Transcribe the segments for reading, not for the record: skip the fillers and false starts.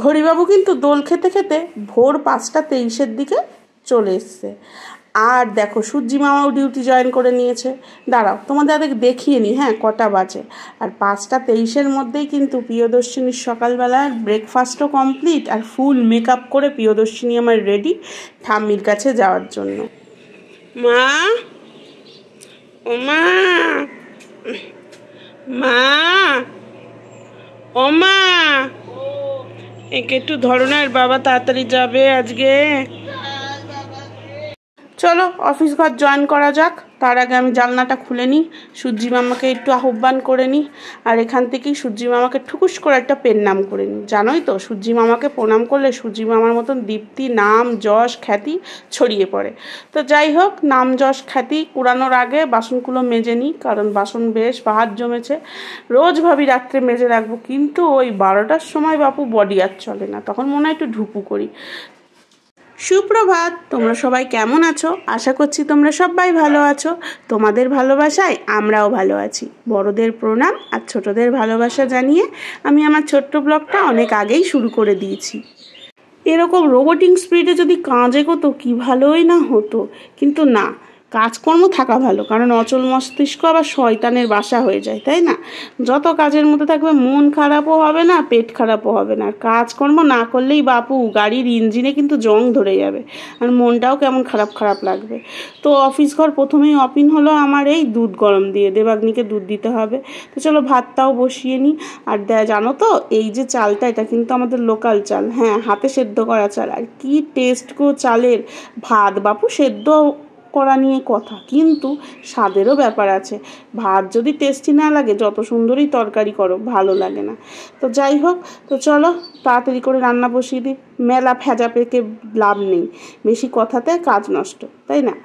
ঘড়িবাবু কিন্তু দোল খেতে খেতে ভোর 5:23 দিকে চলে এসছে। আর দেখো সূর্যি মামাও ডিউটি জয়েন করে নিয়েছে। দাঁড়াও তোমাদের দেখিয়ে নি হ্যাঁ কটা বাজে। আর 5:23 মধ্যেই কিন্তু প্রিয়দর্শিনীর সকালবেলার ব্রেকফাস্টও কমপ্লিট, আর ফুল মেকআপ করে প্রিয়দর্শিনী আমার রেডি ঠাম্মির কাছে যাওয়ার জন্য। মা, ও মা, মা, ও মা, একে একটু ধরনের বাবা তাড়াতাড়ি যাবে আজকে। চলো অফিস ঘর জয়েন করা যাক। তার আগে আমি জানলাটা খুলে নিই, সূর্যি মামাকে একটু আহ্বান করে নিই। আর এখান থেকেই সূর্যি মামাকে ঠুকুস করে একটা পেন নাম করে নিই। জানোই তো সূর্যি মামাকে প্রণাম করলে সূর্যি মামার মতন দীপ্তি, নাম, যশ, খ্যাতি ছড়িয়ে পড়ে। তো যাই হোক, নাম যশ খ্যাতি কুড়ানোর আগে বাসনগুলো মেজে নিই, কারণ বাসন বেশ বাহার জমেছে। রোজ ভাবি রাত্রে মেজে রাখবো, কিন্তু ওই 12টার সময় বাপু বডি আর চলে না, তখন মনে হয় একটু ঢুপু করি। সুপ্রভাত, তোমরা সবাই কেমন আছো? আশা করছি তোমরা সবাই ভালো আছো। তোমাদের ভালোবাসায় আমরাও ভালো আছি। বড়দের প্রণাম আর ছোটদের ভালোবাসা জানিয়ে আমি আমার ছোট্ট ব্লগটা অনেক আগেই শুরু করে দিয়েছি। এরকম রোবোটিং স্পিডে যদি কাজ এগোতো কি ভালোই না হতো, কিন্তু না, কাজকর্ম থাকা ভালো, কারণ অচল মস্তিষ্ক আবার শয়তানের বাসা হয়ে যায়, তাই না? যত কাজের মধ্যে থাকবে মন খারাপও হবে না, পেট খারাপও হবে না। আর কাজকর্ম না করলেই বাপু গাড়ির ইঞ্জিনে কিন্তু জং ধরে যাবে, আর মনটাও কেমন খারাপ খারাপ লাগবে। তো অফিস ঘর প্রথমেই অপিন হলো আমার এই দুধ গরম দিয়ে, দেবাগ্নিকে দুধ দিতে হবে। তো চলো ভাতটাও বসিয়ে নিই। আর জানো তো এই যে চালটা, এটা কিন্তু আমাদের লোকাল চাল, হ্যাঁ হাতে সেদ্ধ করা চাল। আর কি টেস্ট গো চালের ভাত বাপু, সেদ্ধ করা নিয়ে কথা, কিন্তু স্বাদেরও ব্যাপার আছে। ভাত যদি টেস্টি না লাগে যত সুন্দরই তরকারি করো ভালো লাগে না। তো যাই হোক, তো চলো তাড়াতাড়ি করে রান্না বসিয়ে দিই। মেলা ভেজা পেকে লাভ নেই, বেশি কথাতে কাজ নষ্ট, তাই না?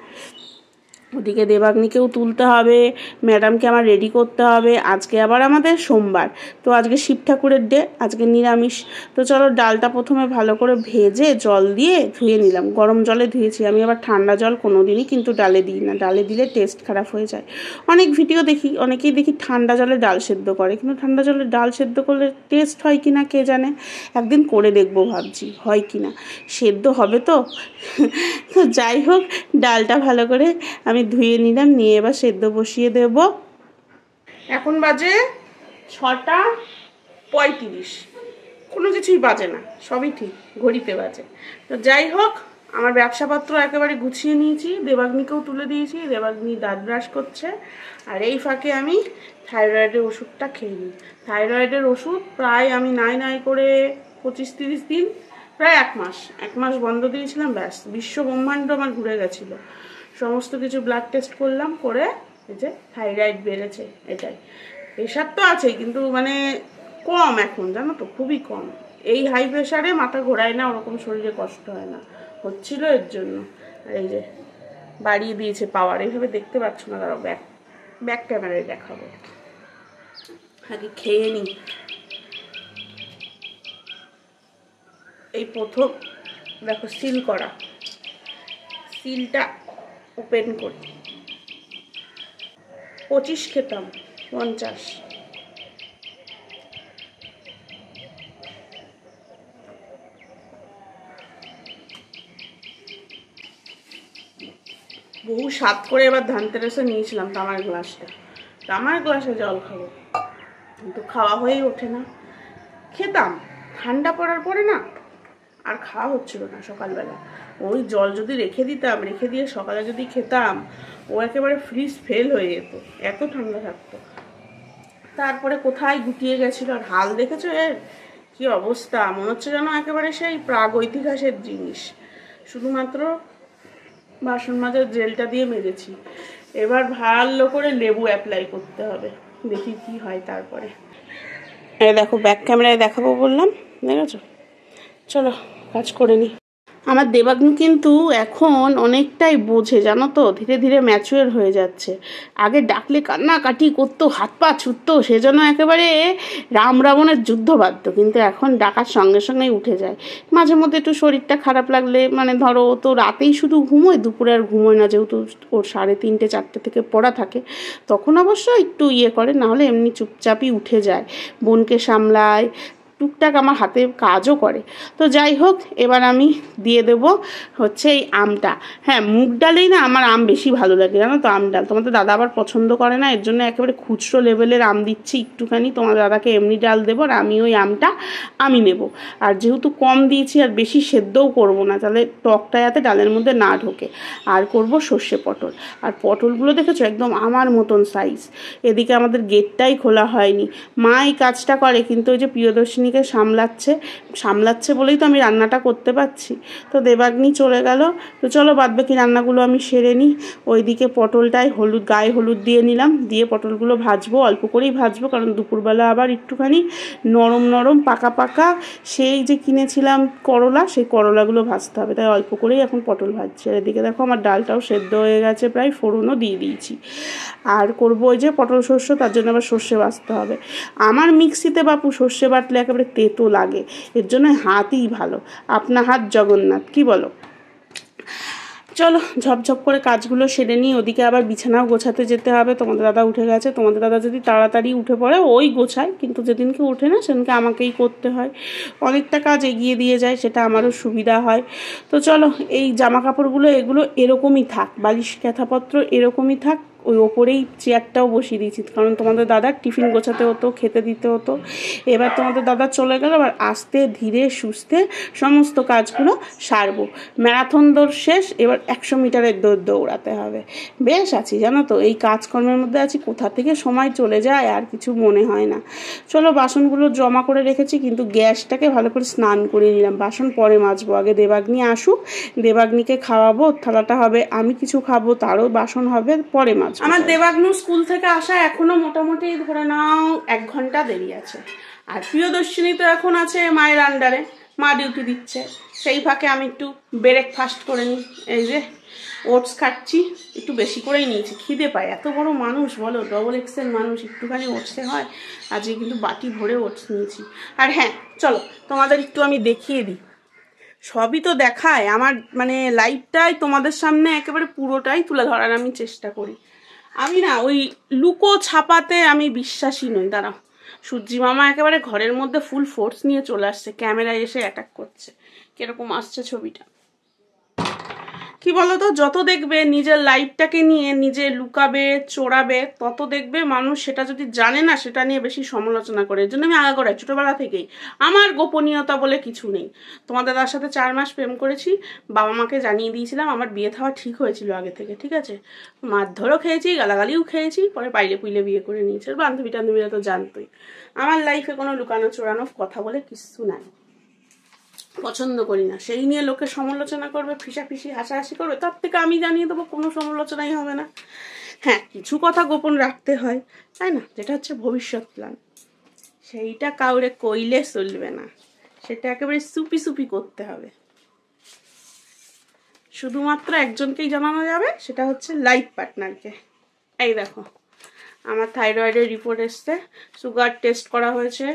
ওদিকে দেবাগ্নিকেও তুলতে হবে, ম্যাডামকে আমার রেডি করতে হবে। আজকে আবার আমাদের সোমবার, তো আজকে শিব ঠাকুরের ডে, আজকে নিরামিষ। তো চলো ডালটা প্রথমে ভালো করে ভেজে জল দিয়ে ধুয়ে নিলাম। গরম জলে ধুয়েছি আমি, আবার ঠান্ডা জল কোনো দিনই কিন্তু ডালে দিই না, ডালে দিলে টেস্ট খারাপ হয়ে যায়। অনেক ভিডিও দেখি, অনেকেই দেখি ঠান্ডা জলে ডাল সেদ্ধ করে, কিন্তু ঠান্ডা জলে ডাল সেদ্ধ করলে টেস্ট হয় কি না কে জানে। একদিন করে দেখবো ভাবছি, হয় কি না, সেদ্ধ হবে তো। তো যাই হোক, ডালটা ভালো করে আমি ধুয়ে নিলাম, নিয়ে এবার সেদ্ধ বসিয়ে দেব। এখন বাজে 6:35, কোনো কিছুই বাজে না, সবই ঠিক, ঘড়িতে বাজে। তো যাই হোক, আমার ব্যবসাপত্র একেবারে গুছিয়ে নিয়েছি, দেবাগ্নিকেও তুলে দিয়েছি, দেবাগ্নি দাঁত ব্রাশ করছে। আর এই ফাঁকে আমি থাইরয়েডের ওষুধটা খেয়ে নিই। থাইরয়েডের ওষুধ প্রায় আমি নাই করে 25-30 দিন, প্রায় 1 মাস বন্ধ দিয়েছিলাম, ব্যাস বিশ্ব ব্রহ্মাণ্ড আমার ঘুরে গেছিলো। সমস্ত কিছু ব্লাড টেস্ট করলাম, করে এই যে থাইরয়েড বেড়েছে, এটাই। প্রেশার তো আছেই, কিন্তু মানে কম এখন, জানো তো, খুবই কম। এই হাই প্রেশারে মাথা ঘোরায় না, ওরকম শরীরে কষ্ট হয় না, হচ্ছিল এর জন্য। আর এই যে বাড়িয়ে দিয়েছে পাওয়ার, এইভাবে দেখতে পাচ্ছ না, তারা ব্যাক ক্যামেরায় দেখাবো। আগে খেয়ে নিই। এই প্রথম দেখো সিল করা, সিলটা ওপেন করি। 25 খেতাম, 50। বহু স্বাদ করে এবার ধানতেরাসে নিয়েছিলাম তামার গ্লাসটা, তামার গ্লাসে জল খাবো, কিন্তু খাওয়া হয়েই ওঠে না। খেতাম ঠান্ডা পড়ার পরে না, আর খাওয়া হচ্ছিল না। সকালবেলা ওই জল যদি রেখে দিতাম, রেখে দিয়ে সকালে যদি খেতাম, ও একেবারে ফ্রিজ ফেল হয়ে যেত, এত ঠান্ডা থাকতো। তারপরে কোথায় গুটিয়ে গেছিল, আর হাল দেখেছো এর কি অবস্থা, মনে হচ্ছে যেন একেবারে সেই প্রাগৈতিহাসের জিনিস। শুধুমাত্র বাসন মাজার জেলটা দিয়ে মেজেছি, এবার ভালো করে লেবু অ্যাপ্লাই করতে হবে, দেখি কি হয়। তারপরে এই দেখো ব্যাক ক্যামেরায় দেখাবো বললাম, দেখেছো? চলো কাজ করে নিই। আমার দেবাগ্নি কিন্তু এখন অনেকটাই বোঝে, জানো তো, ধীরে ধীরে ম্যাচুয়ার হয়ে যাচ্ছে। আগে ডাকলে কান্নাকাটি করতো, হাত পা ছুটতো, সেজন্য একেবারে রাম রাবণের যুদ্ধ বাধ্য, কিন্তু এখন ডাকার সঙ্গে সঙ্গেই উঠে যায়। মাঝে মধ্যে একটু শরীরটা খারাপ লাগলে, মানে ধরো তো রাতেই শুধু ঘুমোয়, দুপুরে আর ঘুমোয় না, যেহেতু ওর 3:30-4টে থেকে পড়া থাকে, তখন অবশ্য একটু করে, নাহলে এমনি চুপচাপই উঠে যায়, বোনকে সামলায়, টুকটাক আমার হাতে কাজও করে। তো যাই হোক, এবার আমি দিয়ে দেবো হচ্ছে এই আমটা। হ্যাঁ, মুগ ডালেই না আমার আম বেশি ভালো লাগে, জানো তো। আম ডাল তোমাদের দাদা আবার পছন্দ করে না, এর জন্য একেবারে খুচরো লেভেলের আম দিচ্ছি একটুখানি। তোমার দাদাকে এমনি ডাল দেবো, আর আমি ওই আমটা আমি নেব। আর যেহেতু কম দিয়েছি আর বেশি সেদ্ধও করব না, তাহলে টকটা যাতে ডালের মধ্যে না ঢোকে। আর করব সর্ষে পটল। আর পটলগুলো দেখেছো একদম আমার মতন সাইজ। এদিকে আমাদের গেটটাই খোলা হয়নি, মা এই কাজটা করে, কিন্তু ওই যে প্রিয়দর্শিনীকে সামলাচ্ছে বলেই তো আমি রান্নাটা করতে পারছি। তো দেবাগ্নি চলে গেল। তো চলো বাদবাকি রান্নাগুলো আমি সেরে নিই। ওইদিকে পটলটায় গায়ে হলুদ দিয়ে নিলাম, দিয়ে পটলগুলো ভাজবো, অল্প করেই ভাজবো, কারণ দুপুরবেলা আবার একটুখানি নরম নরম পাকা পাকা সেই যে কিনেছিলাম করলা, সেই করলাগুলো ভাজতে হবে, তাই অল্প করেই এখন পটল ভাজছি। আর এদিকে দেখো আমার ডালটাও সেদ্ধ হয়ে গেছে, প্রায় ফোড়নও দিয়ে দিয়েছি। আর করবো ওই যে পটল শস্য, তার জন্য আবার সর্ষে বাটতে হবে। আমার মিক্সিতে বাপু সর্ষে বাটলে একেবারে তেতো লাগে, এর জন্য হাতই ভালো, আপনা হাত জগন্নাথ, কি বলো? চলো ঝপঝপ করে কাজগুলো সেরে নিই। ওদিকে আবার বিছানাও গোছাতে যেতে হবে। তোমাদের দাদা উঠে গেছে, তোমাদের দাদা যদি তাড়াতাড়ি উঠে পড়ে ওই গোছায়, কিন্তু যেদিনকে ওঠে না সেদিনকে আমাকেই করতে হয়। অনেকটা কাজ এগিয়ে দিয়ে যায়, সেটা আমারও সুবিধা হয়। তো চলো এই জামা কাপড়গুলো এগুলো এরকমই থাক, বালিশ ক্যাথাপত্র এরকমই থাক, ওই ওপরেই চেয়ারটাও বসিয়ে দিয়েছি, কারণ তোমাদের দাদার টিফিন গোছাতে হতো, খেতে দিতে হতো। এবার তোমাদের দাদা চলে গেল, আবার আস্তে ধীরে সুস্থে সমস্ত কাজগুলো সারবো। ম্যারাথন দৌড় শেষ, এবার 100 মিটারের দৌড় দৌড়াতে হবে। বেশ আছি জানো তো, এই কাজকর্মের মধ্যে আছি, কোথা থেকে সময় চলে যায় আর কিছু মনে হয় না। চলো বাসনগুলো জমা করে রেখেছি, কিন্তু গ্যাসটাকে ভালো করে স্নান করে নিলাম। বাসন পরে মাজবো, আগে দেবাগ্নি আসুক, দেবাগ্নিকে খাওয়াবো, থালাটা হবে, আমি কিছু খাবো, তারও বাসন হবে, পরে মাজবো। আমার দেবাগ্নু স্কুল থেকে আসা এখনো মোটামুটি ধরে নাও 1 ঘন্টা দেরি আছে। আর প্রিয়দর্শিনী তো এখন আছে মায়ের আন্ডারে, মা ডিউটি দিচ্ছে। সেই ফাঁকে আমি একটু ব্রেকফাস্ট করে নিই। এই যে ওটস খাচ্ছি, একটু বেশি করেই নিয়েছি, খিদে পায়, এত বড় মানুষ বলো, ডবল এক্সেল মানুষ, একটুখানি ওটসে হয়। আজকে কিন্তু বাটি ভরে ওটস নিয়েছি। আর হ্যাঁ চলো তোমাদের একটু আমি দেখিয়ে দিই, সবই তো দেখায় আমার, মানে লাইফটাই তোমাদের সামনে একেবারে পুরোটাই তুলে ধরার আমি চেষ্টা করি। আমি না ওই লুকো ছাপাতে আমি বিশ্বাসী নই। দাঁড়াও, সূর্যি মামা একেবারে ঘরের মধ্যে ফুল ফোর্স নিয়ে চলে আসছে, ক্যামেরায় এসে অ্যাটাক করছে। কিরকম আসছে ছবিটা কি বলতো, যত দেখবে নিজের লাইফটাকে নিয়ে নিজে লুকাবে চোরাবে, তত দেখবে মানুষ সেটা যদি জানে না সেটা নিয়ে বেশি সমালোচনা করে। এর জন্য আমি আগাগোড়াই ছোটবেলা থেকেই আমার গোপনীয়তা বলে কিছু নেই। তোমাদের দাদার সাথে 4 মাস প্রেম করেছি, বাবা মাকে জানিয়ে দিয়েছিলাম, আমার বিয়ে থাওয়া ঠিক হয়েছিল আগে থেকে, ঠিক আছে। মারধরও খেয়েছি, গালাগালিও খেয়েছি, পরে পাইলে পুইলে বিয়ে করে নিয়েছে। বান্ধবী টান্ধবীরা তো জানতোই। আমার লাইফে কোনো লুকানো চোরানো কথা বলে কিছু নাই, পছন্দ করি না। সেই নিয়ে লোকে সমালোচনা করবে, ফিসাফিসি হাসাহাসি করবে, তার থেকে আমি জানিয়ে দেবো, কোনো সমালোচনাই হবে না। হ্যাঁ কিছু কথা গোপন রাখতে হয়, তাই না, যেটা হচ্ছে ভবিষ্যৎ প্ল্যান, সেইটা কাউরে কইলে চলবে না, সেটা একেবারে সুপি সুপি করতে হবে। শুধুমাত্র একজনকেই জানানো যাবে, সেটা হচ্ছে লাইফ পার্টনারকে। এই দেখো আমার থাইরয়েডের রিপোর্ট এসছে, সুগার টেস্ট করা হয়েছে,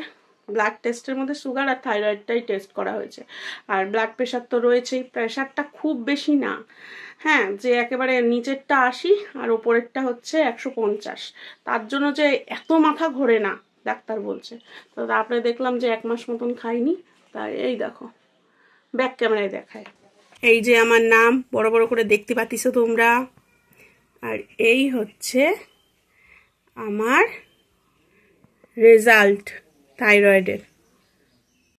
ব্লাড টেস্টের মধ্যে সুগার আর থাইরয়েডটাই টেস্ট করা হয়েছে। আর ব্লাড প্রেশার তো রয়েছেই, প্রেশারটা খুব বেশি না, হ্যাঁ, যে একেবারে নিচেরটা 80 আর ওপরেরটা হচ্ছে 150। তার জন্য যে এত মাথা ঘোরে না ডাক্তার বলছে। তো তারপরে দেখলাম যে 1 মাস মতন খাইনি, তাই এই দেখো ব্যাক ক্যামেরায় দেখায়, এই যে আমার নাম বড় বড় করে দেখতে পাচ্ছ তোমরা, আর এই হচ্ছে আমার রেজাল্ট থাইরয়েডের।